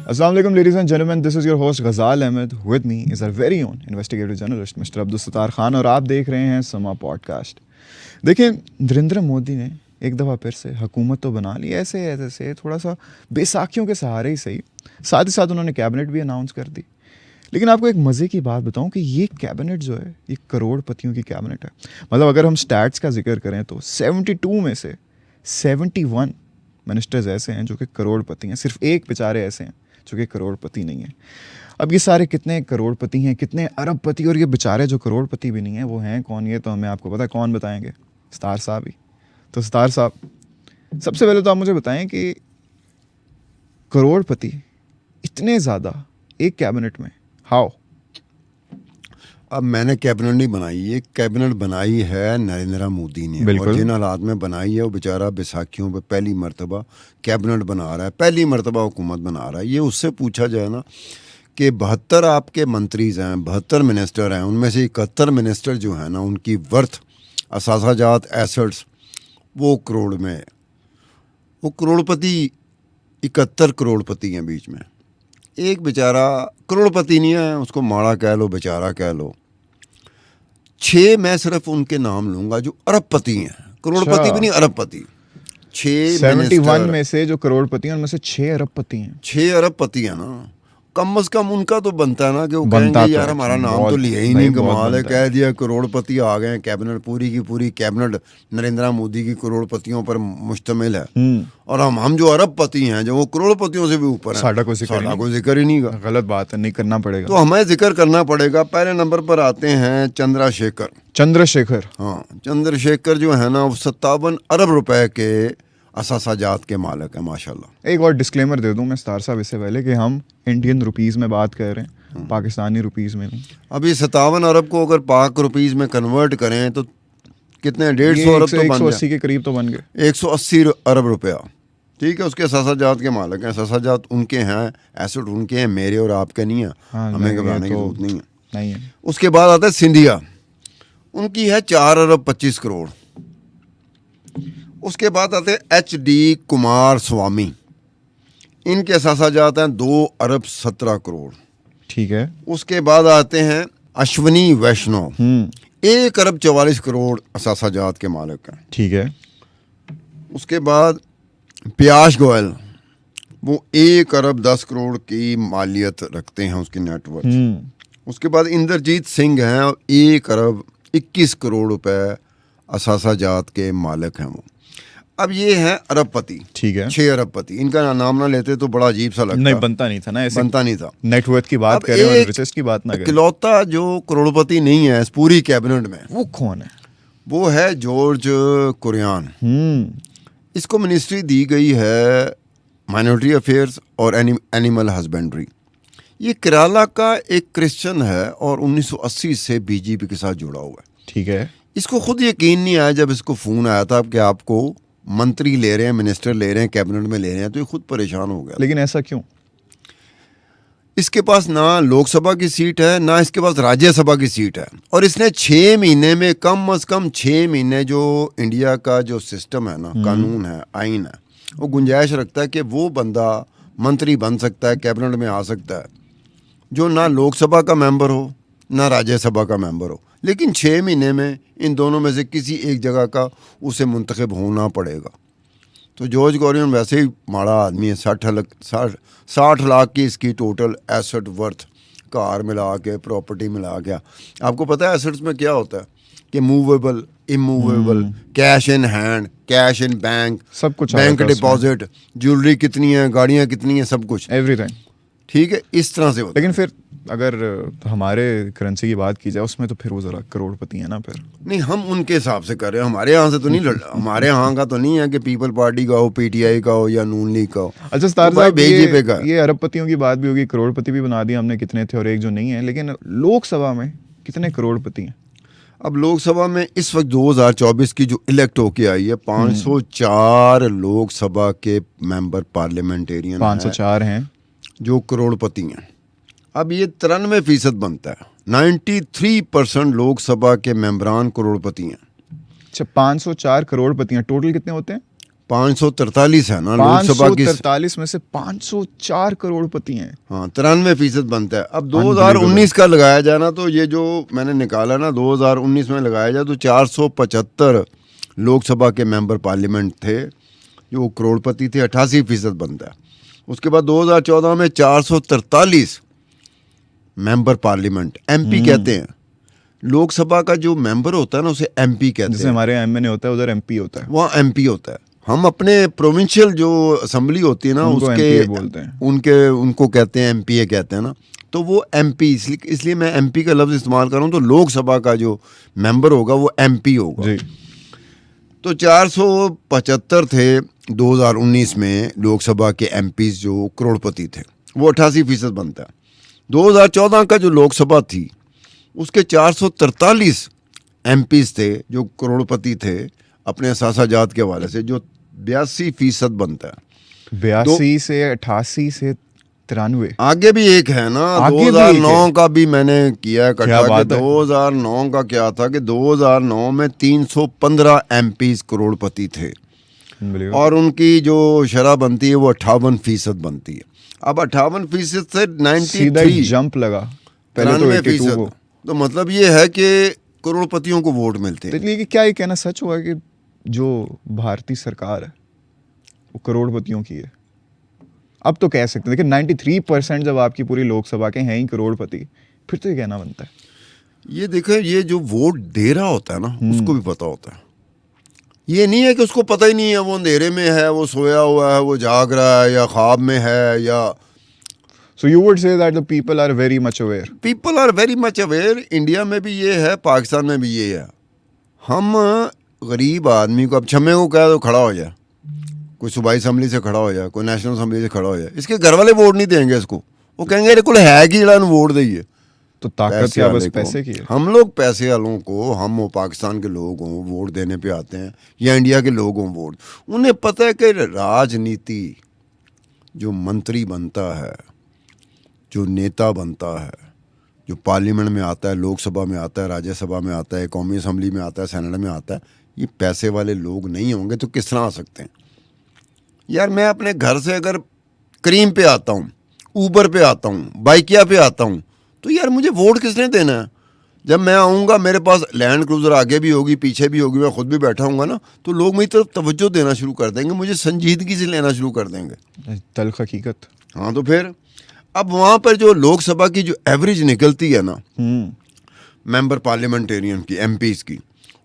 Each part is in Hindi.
Assalamu alaikum, ladies and gentlemen. This is your host Ghazal Ahmed. With me is our very own investigative journalist, Mr. Abdul Sattar Khan, और आप देख रहे हैं समा पॉडकास्ट। देखिए, नरेंद्र मोदी ने एक दफ़ा फिर से हुकूमत तो बना ली, ऐसे थोड़ा सा बेसाखियों के सहारे ही सही, साथ ही साथ उन्होंने कैबिनेट भी अनाउंस कर दी। लेकिन आपको एक मज़े की बात बताऊं कि ये कैबिनेट जो है, ये करोड़पतियों की कैबिनेट है। मतलब अगर हम स्टैट्स का जिक्र करें तो 72 में से 71 मिनिस्टर्स ऐसे हैं जो कि करोड़पति हैं। सिर्फ एक बेचारे ऐसे हैं जो कि करोड़पति नहीं है। अब ये सारे कितने करोड़पति हैं, कितने अरबपति, और ये बेचारे जो करोड़पति भी नहीं हैं वो हैं कौन? ये तो हमें आपको पता है कौन बताएंगे, सत्तार साहब ही। तो सत्तार साहब, सबसे पहले तो आप मुझे बताएं कि करोड़पति इतने ज़्यादा एक कैबिनेट में, हाउ? अब मैंने कैबिनेट नहीं बनाई, ये कैबिनेट बनाई है नरेंद्र मोदी ने, और जिन हालात में बनाई है वो बेचारा बैसाखियों पे पहली मरतबा कैबिनेट बना रहा है, पहली मरतबा हुकूमत बना रहा है। ये उससे पूछा जाए ना कि 72 आपके मंत्रीज हैं, 72 मिनिस्टर हैं, उनमें से 71 मिनिस्टर जो हैं ना, उनकी वर्थ असासाजात एसेट्स वो करोड़ में है। वो करोड़पति 71 करोड़पति हैं बीच में। एक बेचारा करोड़पति नहीं है, उसको माड़ा कह लो, बेचारा कह लो। 6 मैं सिर्फ उनके नाम लूंगा जो अरबपति हैं, करोड़पति भी नहीं, अरबपति। 71 में से जो करोड़पति हैं उनमें से 6 अरबपति हैं। 6 अरबपति हैं ना, कम से कम उनका तो बनता है ना कि वो कहेंगे यार हमारा नाम तो लिया ही नहीं, कमाल है, कह दिया करोड़पति आ गए। कैबिनेट पूरी की पूरी कैबिनेट नरेंद्र मोदी की करोड़पतियों पर मुश्तमिल है, और हम जो अरबपति हैं, जो वो करोड़पतियों से भी ऊपर हैं, साडा कोई जिक्र ही नहीं का। गलत बात है, नहीं करना पड़ेगा। तो हमें जिक्र करना पड़ेगा। पहले नंबर पर आते हैं चंद्रशेखर। हाँ, चंद्रशेखर जो है ना, वो 57 अरब रुपए के असासाजात के मालिक है, माशाल्लाह। एक और डिस्क्लेमर दे दूं मैं सत्तार साहब इससे पहले कि हम इंडियन रुपीस में बात कर रहे हैं, पाकिस्तानी रुपीस में नहीं। अभी 57 अरब को अगर पाक रुपीस में कन्वर्ट करें तो कितने, 150 अरब तो बन गए, 180 के करीब तो बन गए, 180 अरब रुपया। ठीक है, उसके असासाजात के मालिक हैं, असासाजात उनके हैं, एसेट उनके हैं, मेरे और आपके नहीं है। हमें घबराने की जरूरत नहीं है। उसके बाद आता है सिंधिया, उनकी है 4 अरब 25 करोड़। उसके बाद आते हैं HD कुमार स्वामी, इनके असासाजात हैं 2 अरब 17 करोड़। ठीक है। उसके बाद आते हैं अश्विनी वैष्णव, 1 अरब 44 करोड़ असासाजात के मालिक हैं। ठीक है। उसके बाद प्यास गोयल, वो 1 अरब 10 करोड़ की मालियत रखते हैं, उसकी नेटवर्थ। उसके बाद इंद्रजीत सिंह हैं, 1 अरब 21 करोड़ रुपए असासाजात के मालिक हैं वो। अब ये है अरबपति। ठीक है। 6 अरबपति, इनका नाम ना लेते तो बड़ा अजीब सा लगता। नहीं, बनता नहीं था ना, ऐसे बनता नहीं था। नेटवर्थ की बात करें और रिचेस्ट की बात ना करें। इकलौता जो करोड़पति नहीं है इस पूरी कैबिनेट में, वो कौन है? वो है जॉर्ज कुरियन। इसको मिनिस्ट्री दी गई है माइनॉरिटी अफेयर्स और एनिमल हस्बेंड्री। ये केरला का एक क्रिश्चियन है और 1980 से बीजेपी के साथ जुड़ा हुआ है। ठीक है। इसको खुद यकीन नहीं आया जब इसको फ़ोन आया था कि आपको मंत्री ले रहे हैं, मिनिस्टर ले रहे हैं, कैबिनेट में ले रहे हैं, तो ये खुद परेशान हो गया। लेकिन ऐसा क्यों? इसके पास ना लोकसभा की सीट है, ना इसके पास राज्यसभा की सीट है, और इसने 6 महीने में, कम से कम 6 महीने, जो इंडिया का जो सिस्टम है ना, कानून है, आइन है, वो गुंजाइश रखता है कि वो बंदा मंत्री बन सकता है, कैबिनेट में आ सकता है, जो ना लोकसभा का मेंबर हो ना राज्यसभा का मेंबर हो। लेकिन 6 महीने में इन दोनों में से किसी एक जगह का उसे मुंतखब होना पड़ेगा। तो जॉर्ज कुरियन वैसे ही माड़ा आदमी है। 60 लाख की इसकी टोटल एसेट वर्थ, कार मिला के, प्रॉपर्टी मिला के। आपको पता है एसेट्स में क्या होता है कि movable, immovable, cash in hand, cash in bank, सब कुछ, बैंक डिपॉजिट, ज्वेलरी कितनी है, गाड़ियाँ कितनी हैं, सब कुछ, एवरीथिंग। ठीक है, इस तरह से होता है। लेकिन फिर अगर हमारे करेंसी की बात की जाए उसमें तो फिर वो जरा करोड़पति है ना। फिर नहीं, हम उनके हिसाब से कर रहे हैं, हमारे यहाँ से तो नहीं हमारे यहाँ का तो नहीं है कि पीपल पार्टी का हो, PTI का हो या नून लीग का हो। अच्छा सत्तार साहब, ये अरबपतियों की बात भी होगी, करोड़पति भी बना दिया हमने कितने थे और एक जो नहीं है। लेकिन लोकसभा में कितने करोड़पति हैं? अब लोकसभा में इस वक्त 2024 की जो इलेक्ट होके आई है, 504 लोकसभा के मेंबर पार्लियामेंटेरियन 504 हैं जो करोड़पति हैं। अब ये 93% बनता है, 93% लोकसभा के मेंबरान करोड़पति हैं। अच्छा, 504 करोड़पति हैं। टोटल कितने होते हैं? 543 है ना लोकसभा की। 543 में से 504 करोड़पति हैं। हाँ 93% बनता है। अब 2019 का लगाया जाए ना, तो ये जो मैंने निकाला ना 2019 में लगाया जाए तो 475 लोकसभा के मेंबर पार्लियामेंट थे जो करोड़पति थे, 88% बनता है। उसके बाद 2014 में 443 मेंबर पार्लियामेंट, एमपी कहते हैं। लोकसभा का जो मेंबर होता है ना उसे एमपी कहते जैसे हैं। हमारे एमएनए होता है उधर एमपी होता है। वहाँ एमपी होता है। हम अपने प्रोविंशियल जो असेंबली होती है ना उनको उसके MPA बोलते हैं। उनको कहते हैं एमपीए कहते हैं ना, तो वो एमपी, इसलिए मैं एमपी का लफ्ज़ इस्तेमाल कर रहा हूँ। तो लोकसभा का जो मेंबर होगा वो एमपी होगा जी। तो 475 थे 2019 में लोकसभा के एमपीज जो करोड़पति थे, वो 88% बनता है। 2014 का जो लोकसभा थी उसके 443 एमपीज थे जो करोड़पति थे अपने असासाजात के हवाले से, जो 82% बनता है। 82 से 88 से 93। आगे भी एक है ना, आगे भी एक 2009 है। का भी मैंने किया क्या इकट्ठा। बात कि है। 2009 का क्या था कि 2009 में 315 एमपीज करोड़पति थे Unbelievable। और उनकी जो शरह बनती है वो 58% बनती है। अब 58% से सीधा 93 जंप लगा, पहले तो 82 को। तो मतलब ये है कि करोड़पतियों को वोट मिलते तो हैं। इसलिए कि क्या ये कहना सच हुआ कि जो भारतीय सरकार है वो करोड़पतियों की है? अब तो कह सकते हैं, देखिए 93% जब आपकी पूरी लोकसभा के हैं ही करोड़पति, फिर तो ये कहना बनता है। ये देखें, ये जो वोट दे रहा होता है ना उसको भी पता होता है। ये नहीं है कि उसको पता ही नहीं है, वो अंधेरे में है, वो सोया हुआ है, वो जाग रहा है या ख्वाब में है या। So you would say that the people are very much aware. People are very much aware. India में भी ये है, पाकिस्तान में भी ये है। हम गरीब आदमी को अब छम्मे को कह दो खड़ा हो जाए, कोई सूबाई असम्बली से खड़ा हो जाए, कोई नेशनल असम्बली से खड़ा हो जाए, इसके घर वाले वोट नहीं देंगे इसको। वो कहेंगे अरे कुल है कि जड़ा वोट देइए। तो ताकत क्या बस पैसे की है? हम लोग पैसे वालों को, हम वो पाकिस्तान के लोग हों वोट देने पे आते हैं या इंडिया के लोग हों वोट, उन्हें पता है कि राजनीति जो मंत्री बनता है, जो नेता बनता है, जो पार्लियामेंट में आता है, लोकसभा में आता है, राज्यसभा में आता है, कौमी असम्बली में आता है, सेनेट में आता है, ये पैसे वाले लोग नहीं होंगे तो किस तरह आ सकते हैं? यार मैं अपने घर से अगर क्रीम पे आता हूँ, ऊबर पे आता हूँ, बाइकिया पे आता हूँ, तो यार मुझे वोट किसने देना है? जब मैं आऊँगा मेरे पास लैंड क्रूज़र आगे भी होगी पीछे भी होगी, मैं खुद भी बैठा हूँगा ना, तो लोग मेरी तरफ तवज्जो देना शुरू कर देंगे, मुझे संजीदगी से लेना शुरू कर देंगे। तल्ख हकीकत। हाँ तो फिर अब वहाँ पर जो लोकसभा की जो एवरेज निकलती है ना मेंबर पार्लियामेंटेरियन की, एमपीज की,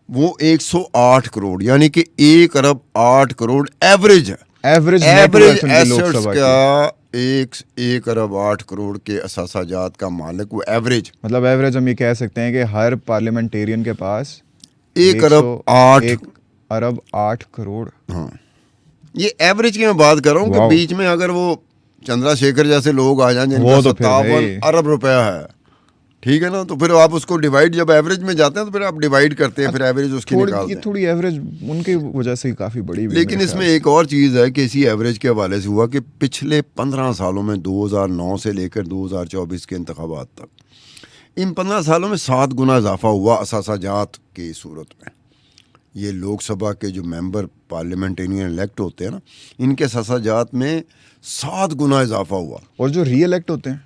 वो 108 करोड़ यानी कि 1 अरब 8 करोड़ एवरेज है। एवरेज एसेट्स का 1 अरब 8 करोड़ के असासाजात का मालिक वो एवरेज, मतलब एवरेज हम ये कह सकते हैं कि हर पार्लियामेंटेरियन के पास 1 अरब 8 करोड़। हाँ ये एवरेज की मैं बात कर रहा हूँ कि बीच में अगर वो चंद्रशेखर जैसे लोग आ जाएं जिनका 57 अरब रुपया है, ठीक है ना, तो फिर आप उसको डिवाइड, जब एवरेज में जाते हैं तो फिर आप डिवाइड करते हैं, फिर एवरेज उसकी निकालते हैं। थोड़ी एवरेज उनकी वजह से काफ़ी बड़ी हुई। लेकिन इसमें एक और चीज़ है कि इसी एवरेज के हवाले से हुआ कि पिछले 15 सालों में 2009 से लेकर 2024 के इंतखाबात तक, इन 15 सालों में 7 गुना इजाफा हुआ असासाजात की सूरत में। ये लोकसभा के जो मेंबर पार्लियामेंटेरियन इलेक्ट होते हैं ना, इनके असासाजात में 7 गुना इजाफा हुआ। और जो री इलेक्ट होते हैं,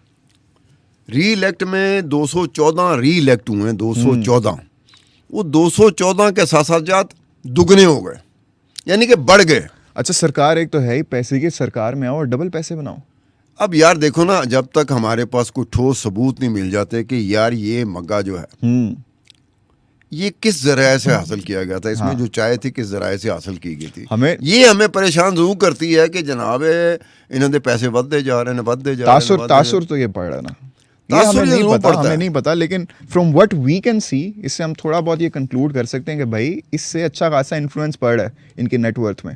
री इलेक्ट में 214 री इलेक्ट हुए हैं, 214, वो 214 के असासाजात दुगने हो गए, यानी कि बढ़ गए। अच्छा सरकार एक तो है ही पैसे की, सरकार में आओ और डबल पैसे बनाओ। अब यार देखो ना, जब तक हमारे पास कोई ठोस सबूत नहीं मिल जाते कि यार ये मग्गा जो है ये किस जराये से हासिल किया गया था, इसमें जो चाय थी किस जराये से हासिल की गई थी, हमें परेशान जरूर करती है कि जनाब इन्होंने पैसे बढ़ते जा रहे हैं, तासुर तो ये पड़ रहा है ना, ये हमें नहीं पता, लेकिन from what we can see इससे हम थोड़ा बहुत ये कंक्लूड कर सकते हैं कि भाई इससे अच्छा खासा इन्फ्लुएंस पड़ रहा है इनके नेटवर्थ में।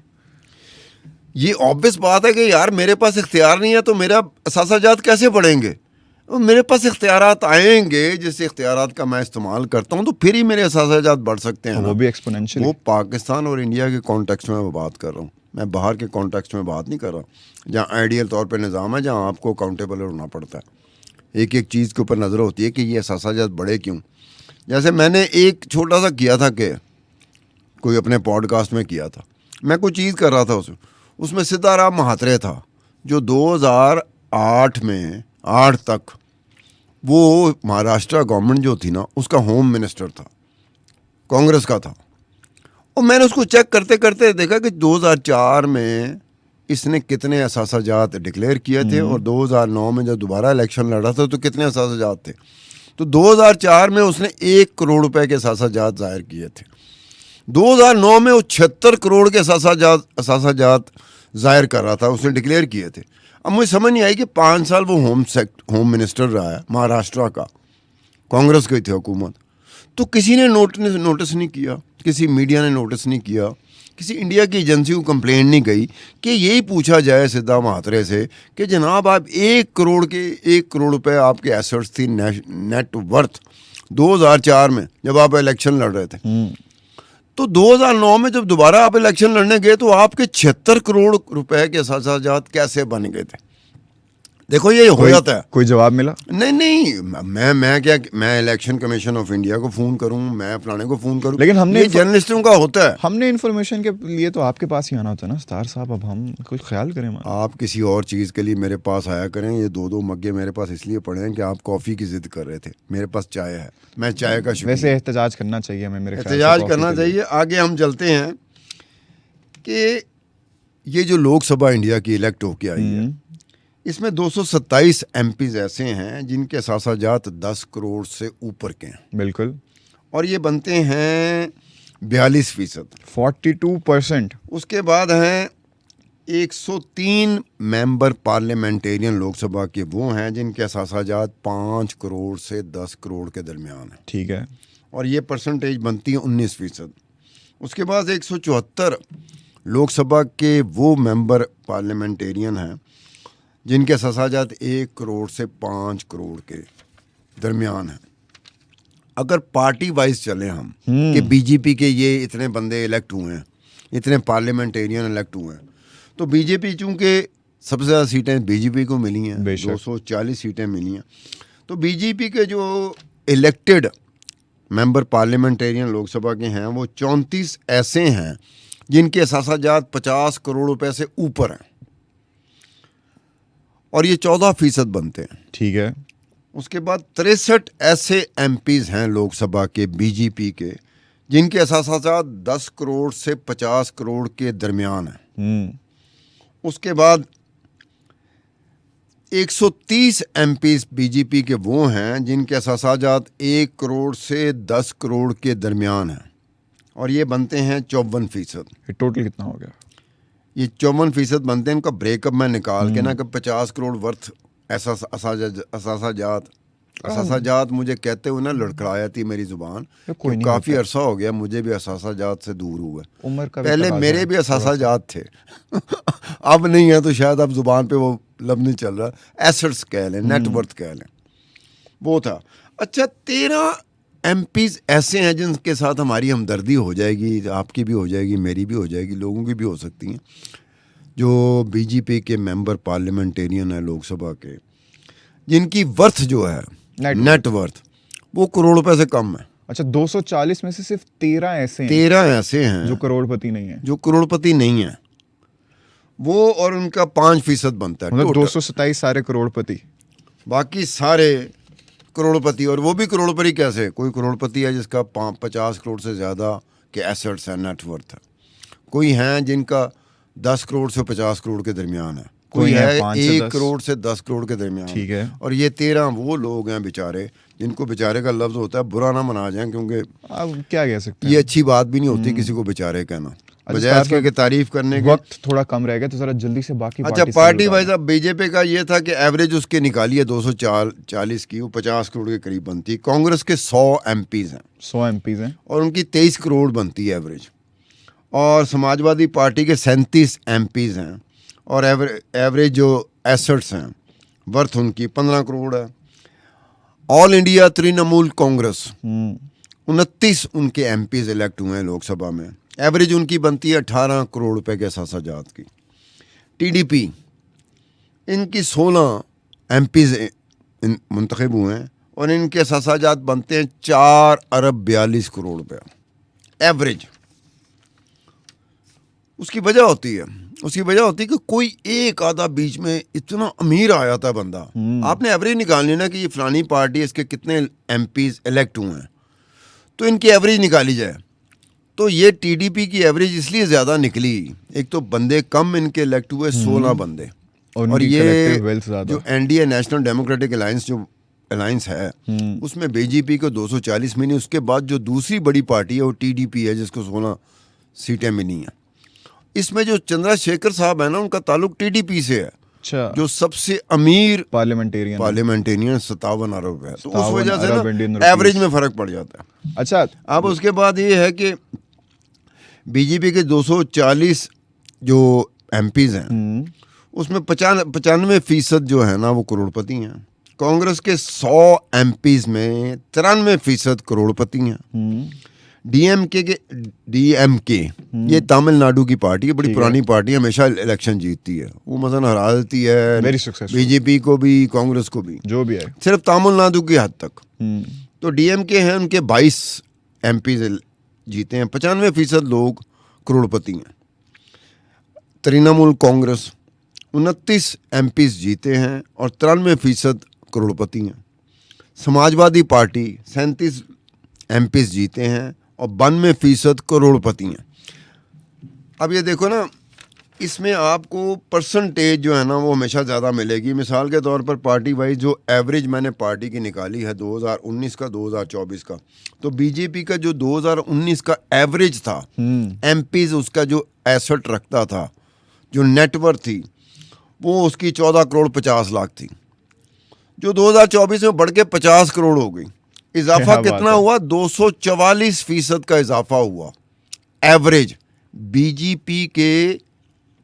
ये ऑब्वियस बात है कि यार मेरे पास इख्तियार नहीं है तो मेरा असासाजात कैसे बढ़ेंगे? मेरे पास इख्तियारात आएंगे, जिस इख्तियारात का मैं इस्तेमाल करता हूँ तो फिर ही मेरे असासाजात बढ़ सकते हैं। वो भी एक्सपोनेंशियल। वो पाकिस्तान और इंडिया के कॉन्टेक्स्ट में मैं बात कर रहा हूँ, मैं बाहर के कॉन्टेक्स्ट में बात नहीं कर रहा, जहाँ आइडियल तौर पर निज़ाम है, जहाँ आपको अकाउंटेबल होना पड़ता है, एक एक चीज़ के ऊपर नज़र होती है कि ये असासाजात बढ़े क्यों। जैसे मैंने एक छोटा सा किया था कि कोई अपने पॉडकास्ट में किया था मैं कोई चीज़ कर रहा था उसमें सिद्धाराम म्हात्रे था जो 2008 में 8 तक वो महाराष्ट्र गवर्नमेंट जो थी ना उसका होम मिनिस्टर था, कांग्रेस का था। और मैंने उसको चेक करते करते देखा कि 2004 में इसने कितने असासाजात डिक्लेयर किए थे और 2009 में जब दोबारा इलेक्शन लड़ा था तो कितने असासाजात थे। तो 2004 में उसने 1 करोड़ रुपए के असासाजात जाहिर किए थे। 2009 में वो 76 करोड़ के असासाजात जाहिर कर रहा था, उसने डिक्लेयर किए थे। अब मुझे समझ नहीं आई कि 5 साल वो होम मिनिस्टर रहा है महाराष्ट्र का, कांग्रेस की थी हुकूमत, तो किसी ने नोटिस नहीं किया, किसी मीडिया ने नोटिस नहीं किया, किसी इंडिया की एजेंसी को कंप्लेंट नहीं गई कि यही पूछा जाए सिद्धाराम म्हात्रे से कि जनाब आप 1 करोड़ रुपए आपके एसेट्स थी नेट वर्थ 2004 में जब आप इलेक्शन लड़ रहे थे। तो 2009 में जब दोबारा आप इलेक्शन लड़ने गए तो आपके 76 करोड़ रुपए के असासाजात कैसे बन गए थे। देखो ये हो जाता है। कोई जवाब मिला? नहीं, मैं इलेक्शन कमीशन ऑफ इंडिया को फोन करूं, मैं फलाने को फोन करूं, लेकिन हमने जर्नलिस्टों का होता है। हमने इन्फॉर्मेशन के लिए तो आपके पास ही आना होता है ना सितार साहब। अब हम कुछ ख्याल करें। आप किसी और चीज़ के लिए मेरे पास आया करें। ये 2 मग्गे मेरे पास इसलिए पड़े हैं कि आप कॉफ़ी की जिद कर रहे थे, मेरे पास चाय है, मैं चाय का शौकीन। वैसे एहतजाज करना चाहिए हमें, मेरे ख्याल से एहतजाज करना चाहिए। आगे हम चलते हैं कि ये जो लोकसभा इंडिया की इलेक्ट होके आई है, इसमें 227 एमपीज ऐसे हैं जिनके असासाजात 10 करोड़ से ऊपर के हैं। बिल्कुल। और ये बनते हैं 42%, 42%। उसके बाद हैं 103 मेंबर पार्लियामेंटेरियन लोकसभा के, वो हैं जिनके असासाजात 5 करोड़ से 10 करोड़ के दरमियान है। ठीक है। और ये परसेंटेज बनती है 19%। उसके बाद 174 लोकसभा के वो मेंबर पार्लियामेंटेरियन हैं जिनके असासाजात 1 करोड़ से 5 करोड़ के दरमियान है। अगर पार्टी वाइज चले हम कि बीजेपी के ये इतने बंदे इलेक्ट हुए हैं, इतने पार्लियामेंटेरियन इलेक्ट हुए हैं, तो बीजेपी चूंकि सबसे ज़्यादा सीटें बीजेपी को मिली हैं, 240 सीटें मिली हैं, तो बीजेपी के जो इलेक्टेड मेंबर पार्लियामेंटेरियन लोकसभा के हैं वो 34 ऐसे हैं जिनके असासाजात 50 करोड़ रुपए से ऊपर हैं और ये 14% बनते हैं। ठीक है। उसके बाद 63 ऐसे एमपीज हैं लोकसभा के बीजेपी के जिनके असासाजात 10 करोड़ से 50 करोड़ के दरमियान हैं। उसके बाद 130 एमपीज बीजेपी के वो हैं जिनके असासाजात 1 करोड़ से 10 करोड़ के दरमियान हैं और ये बनते हैं 54%। टोटल कितना हो गया? ये 54% बनते हैं। इनका ब्रेकअप मैं निकाल के ना कि 50 करोड़ वर्थ असासाजात मुझे कहते हुए ना लड़खड़ाया थी मेरी जुबान। काफ़ी अरसा हो गया मुझे भी असासाजात से दूर हुए। उम्र का पहले मेरे भी असासाजात थे अब नहीं है, तो शायद अब जुबान पे वो लब नहीं चल रहा। एसेट्स कह लें, नेटवर्थ कह लें, वो था। अच्छा, 13 एमपीज ऐसे हैं जिनके साथ हमारी हमदर्दी हो जाएगी, आपकी भी हो जाएगी, मेरी भी हो जाएगी, लोगों की भी हो सकती हैं, जो बीजेपी के मेंबर पार्लियामेंटेरियन है लोकसभा के, जिनकी वर्थ जो है नेट वर्थ वो करोड़ रुपए से कम है। अच्छा, 240 में से सिर्फ 13 ऐसे हैं? 13 ऐसे हैं जो करोड़पति नहीं है। जो करोड़पति नहीं है वो, और उनका 5% बनता है। मतलब 227 सारे करोड़पति, बाकी सारे करोड़पति। और वो भी करोड़पति कैसे? कोई करोड़पति है जिसका 50 करोड़ से ज़्यादा के एसेट्स हैं, नेटवर्थ है। कोई हैं जिनका 10 करोड़ से 50 करोड़ के दरमियान है, कोई है 1 करोड़ से 10 करोड़ के दरमियान। ठीक है। और ये 13 वो लोग हैं बेचारे, जिनको बेचारे का लफ्ज़ होता है, बुरा ना मना जाए, क्योंकि अब क्या कह सकते हैं, ये अच्छी बात भी नहीं होती किसी को बेचारे कहना, बजाय इसके कि तारीफ करने के। वक्त थोड़ा कम रह गया तो जरा जल्दी से बाकी। अच्छा, पार्टी वाइज अब बीजेपी का ये था कि एवरेज उसके निकाली है 240 की, वो 50 करोड़ के करीब बनती है। कांग्रेस के 100 एमपीज हैं, 100 एमपीज हैं और उनकी 23 करोड़ बनती है एवरेज। और समाजवादी पार्टी के 37 एमपीज हैं और एवरेज जो एसेट्स हैं वर्थ उनकी 15 करोड़ है। ऑल इंडिया तृणमूल कांग्रेस 29 उनके एमपीज इलेक्ट हुए हैं लोकसभा में, एवरेज उनकी बनती है 18 करोड़ रुपए के असासाजात की। टीडीपी, इनकी 16 एमपीज मुंतखब हुए हैं और इनके असासाजात बनते हैं 4 अरब 42 करोड़ रुपया एवरेज। उसकी वजह होती है, कि कोई एक आधा बीच में इतना अमीर आ जाता है बंदा। आपने एवरेज निकालनी ना कि ये फलानी पार्टी, इसके कितने एमपीज इलेक्ट हुए हैं, तो इनकी एवरेज निकाली जाए। तो ये टीडीपी की एवरेज इसलिए ज़्यादा निकली, एक तो बंदे कम इनके इलेक्ट हुए, 16 बंदे, और ये जो एनडीए नेशनल डेमोक्रेटिक अलायंस जो अलायंस है उसमें बीजेपी को 240 मिली। उसके बाद जो दूसरी बड़ी पार्टी है वो टीडीपी है, जिसको 16 सीटें मिली हैं। इसमें जो चंद्रशेखर साहब है ना, उनका ताल्लुक टीडीपी से है। अच्छा, जो सबसे अमीर पार्लियामेंटेरियन 57 अरब है, तो उस 57 वजह से अरब ना इंडियन रुपीस। एवरेज में फर्क पड़ जाता है। अच्छा, अब उसके बाद ये है कि बीजेपी के 240 जो एमपीज हैं उसमें 95% जो है ना वो करोड़पति हैं। कांग्रेस के 100 एमपीज में 93% करोड़पति हैं। डीएमके ये तमिलनाडु की पार्टी है, बड़ी पुरानी पार्टी है, हमेशा इलेक्शन जीतती है। वो मसलन हरा देती है बीजेपी को भी, कांग्रेस को भी, जो भी है, सिर्फ तमिलनाडु की हद तक। तो डीएमके हैं, उनके 22 एमपीज जीते हैं, 95% लोग करोड़पति हैं। तृणमूल कांग्रेस 29 एमपीज जीते हैं और 93% करोड़पति हैं। समाजवादी पार्टी 37 एमपीज जीते हैं और 92% करोड़पति हैं। अब ये देखो ना, इसमें आपको परसेंटेज जो है ना वो हमेशा ज़्यादा मिलेगी। मिसाल के तौर पर पार्टी वाइज जो एवरेज मैंने पार्टी की निकाली है 2019 का 2024 का, तो बीजेपी का जो 2019 का एवरेज था एमपीज, उसका जो एसेट रखता था, जो नेटवर्थ थी, वो उसकी 14 करोड़ 50 लाख थी, जो 2024 में बढ़ के 50 करोड़ हो गई। इजाफा कितना हुआ? 244% का इजाफा हुआ एवरेज बीजेपी के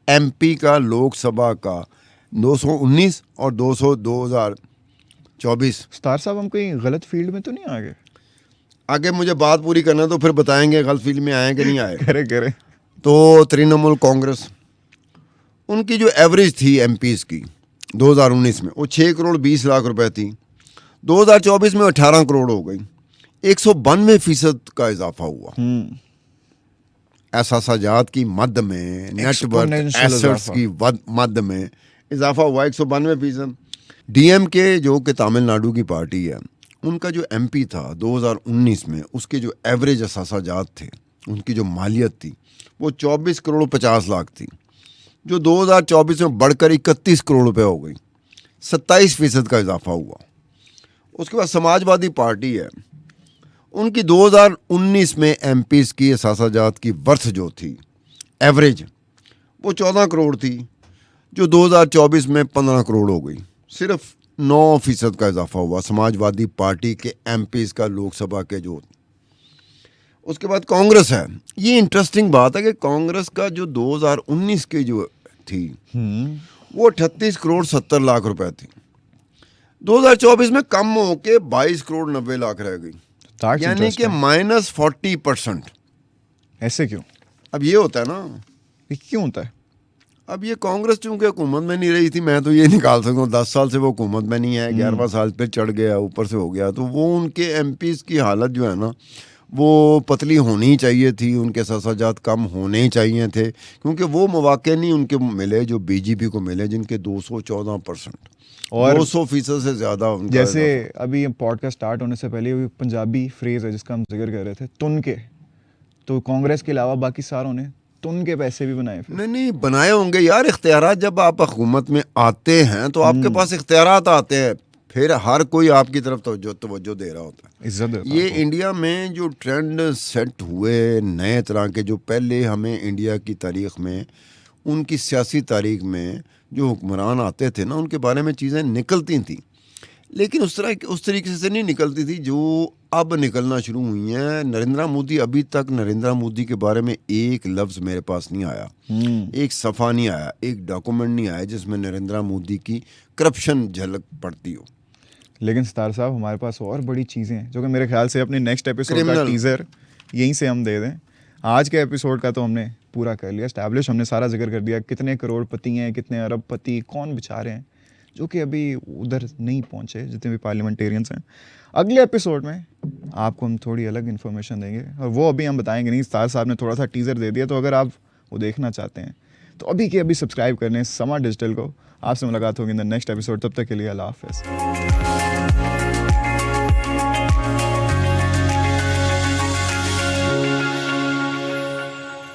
एमपी का, लोकसभा का 219 और 2024। स्टार साहब, हम कहीं गलत फील्ड में तो नहीं आ गए? आगे मुझे बात पूरी करना, तो फिर बताएंगे गलत फील्ड में आए कि नहीं आए। करे। तो तृणमूल कांग्रेस, उनकी जो एवरेज थी एमपीज की 2019 में, वो 6 करोड़ 20 लाख रुपए थी। 2024 में 18 करोड़ हो गई, 192% का इजाफा हुआ। एहसासाजात की मद में, नेटवर्क एसेट्स की मद में इजाफा हुआ 192%। डीएमके जो कि तमिलनाडु की पार्टी है, उनका जो एमपी था 2019 में, उसके जो एवरेज एहसासाजात थे, उनकी जो मालियत थी, वो 24 करोड़ 50 लाख थी, जो 2024 में बढ़कर 31 करोड़ रुपए हो गई, 27% का इजाफा हुआ। उसके बाद समाजवादी पार्टी है, उनकी 2019 में एमपीज की एहसासाजात की वर्थ जो थी एवरेज, वो 14 करोड़ थी, जो 2024 में 15 करोड़ हो गई, सिर्फ 9% का इजाफा हुआ समाजवादी पार्टी के एमपीज का, लोकसभा के जो। उसके बाद कांग्रेस है। ये इंटरेस्टिंग बात है कि कांग्रेस का जो 2019 की जो थी वो 38 करोड़ 70 लाख रुपए थी, 2024 में कम होके 22 करोड़ 90 लाख रह गई, यानी कि -40%। ऐसे क्यों? अब ये होता है ना, ये क्यों होता है? अब ये कांग्रेस चूंकि हुकूमत में नहीं रही थी, मैं तो ये निकाल सकता हूँ 10 साल से वो हुकूमत में नहीं है, 11वां साल पे चढ़ गया, ऊपर से हो गया, तो वो उनके एमपीज की हालत जो है ना वो पतली होनी चाहिए थी, उनके एहसासाजात कम होने चाहिए थे, क्योंकि वो मौके नहीं उनके मिले जो बीजेपी को मिले, जिनके 214% और 200% से ज़्यादा। जैसे अभी पॉडकास्ट स्टार्ट होने से पहले वो पंजाबी फ्रेज है जिसका हम जिक्र कर रहे थे, तुन के, तो कांग्रेस के अलावा बाकी सारों ने तुन के पैसे भी बनाए। नहीं बनाए होंगे यार, इख्तियारात जब आप हुकूमत में आते हैं तो आपके पास इख्तियारात आते हैं, फिर हर कोई आपकी तरफ तवज्जो दे रहा होता है, इज्जत देता ये इंडिया में जो ट्रेंड सेट हुए नए तरह के, जो पहले हमें इंडिया की तारीख में, उनकी सियासी तारीख में जो हुक्मरान आते थे ना, उनके बारे में चीज़ें निकलती थी, लेकिन उस तरीके से नहीं निकलती थी जो अब निकलना शुरू हुई हैं। नरेंद्र मोदी, अभी तक नरेंद्र मोदी के बारे में एक लफ्ज़ मेरे पास नहीं आया, एक सफ़ा नहीं आया, एक डॉक्यूमेंट नहीं आया जिसमें नरेंद्र मोदी की करप्शन झलक पड़ती हो। लेकिन सितार साहब, हमारे पास और बड़ी चीज़ें हैं जो कि मेरे ख्याल से अपने नेक्स्ट एपिसोड का टीज़र यहीं से हम दे दें। आज के एपिसोड का तो हमने पूरा कर लिया, एस्टैब्लिश, हमने सारा जिक्र कर दिया, कितने करोड़पति हैं, कितने अरबपति, कौन बेचारे हैं जो कि अभी उधर नहीं पहुंचे, जितने भी पार्लियामेंटेरियंस हैं। अगले एपिसोड में आपको हम थोड़ी अलग इन्फॉर्मेशन देंगे, और वो अभी हम बताएंगे नहीं, सितार साहब ने थोड़ा सा टीज़र दे दिया, तो अगर आप वो देखना चाहते हैं तो अभी के अभी सब्सक्राइब करने समा डिजिटल को। आपसे मुलाकात होगी इन द नेक्स्ट एपिसोड, तब तक के लिए अल्लाह हाफिज़।